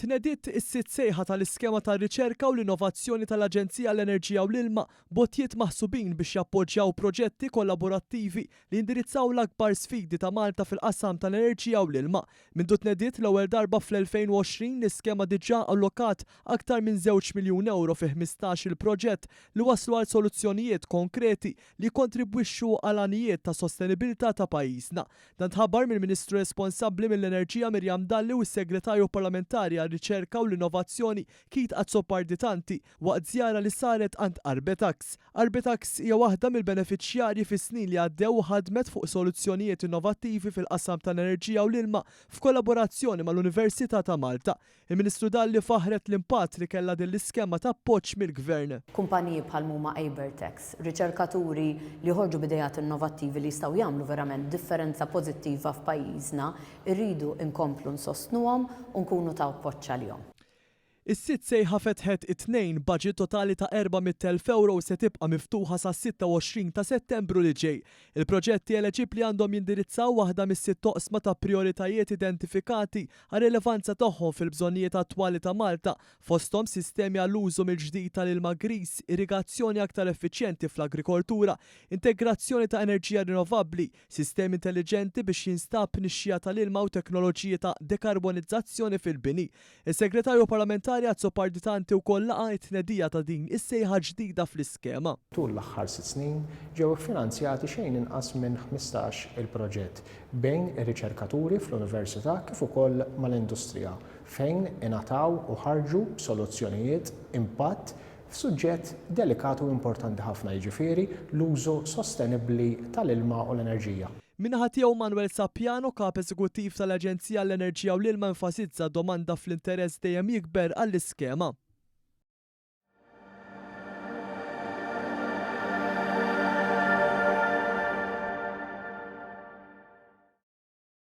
Tnediet is-sitt sejħa tal-iskema tar-riċerka u l-innovazzjoni tal-Aġenzija l-Enerġija u l-Ilma botjiet maħsubin biex jappoġġjaw proġetti kollaborattivi li indirizzaw l-akbar sfidi ta' Malta fil-qasam tal-enerġija u l-ilma. Mindu tnediet l-ewwel darba fl-2020 l-iskema diġà allokat aktar minn €2 miljun fi 15 il-proġett li waslu għal soluzzjonijiet konkreti li kontribwixxu għal anijiet ta' sostenibilità ta' pajjiżna. Dan tħabbar mill-Ministru responsabbli mill-Enerġija Mirjam Dalli u s-Segretarju Parlamentari għal-Riċerka u l-Innovazzjoni Kit Azzoparditanti waqt żjara li saret għand Arbetax. Arbetax hija waħda mill-benefiċjarji fis-snin li għaddew u ħadmet fuq soluzzjonijiet innovattivi fil-qasam tal-enerġija u l-ilma f'kollaborazzjoni mal-Università ta' Malta. Il-Ministru Dalli faħret l-impatt li kellha din l-iskema ta' appoġġ mill-Gvern. Kumpaniji bħal huma Abertex, riċerkaturi li ħorġu bidejat innovattivi li jistgħu jagħmlu verament differenza pożittiva f'pajjiżna, irridu nkomplu nsostnuhom u nkunu ta' appoġġ għalihom. Is-sitt sejħa fetħet it-tnejn budget totali ta' €400,000 se tibqa' miftuħa sa' 26 ta' Settembru li ġej. Il-proġetti eleġibbli għandhom jindirizzaw waħda mis-sitt toqsma ta' prioritajiet identifikati għal rilevanza tagħhom fil-bżonnijiet attwali ta' Malta, fosthom sistemi għall-użu mill-ġdid tal-ilma gris, irrigazzjoni aktar effiċjenti fl-agrikoltura, integrazzjoni ta' enerġija rinnovabbli, sistemi intelligenti biex jinstab nixxija tal-ilma u teknoloġiji ta' dekarbonizzazzjoni fil-bini. Is-Segretarju Parlamentari Azzoparditanti wkoll laqa t-tnedija ta' din is-sejħa ġdida fl-iskema. Tul l-aħħar 6 snin ġew iffinanzjati xejn inqas minn 15 il-proġett bejn ir-riċerkaturi fl-Università kif ukoll mal-industrija fejn ingħataw u ħarġu soluzzjonijiet impatt f'suġġett delikat u importanti ħafna, jiġifieri l-użu sostenibbli tal-ilma u l-enerġija. Minnaħa tiegħu Manuel Sappiano, kap eżekuttiv tal-Aġenzija l-Enerġija u l-Ilma, enfasizza domanda fl-interess dejjem jikber għall-iskema.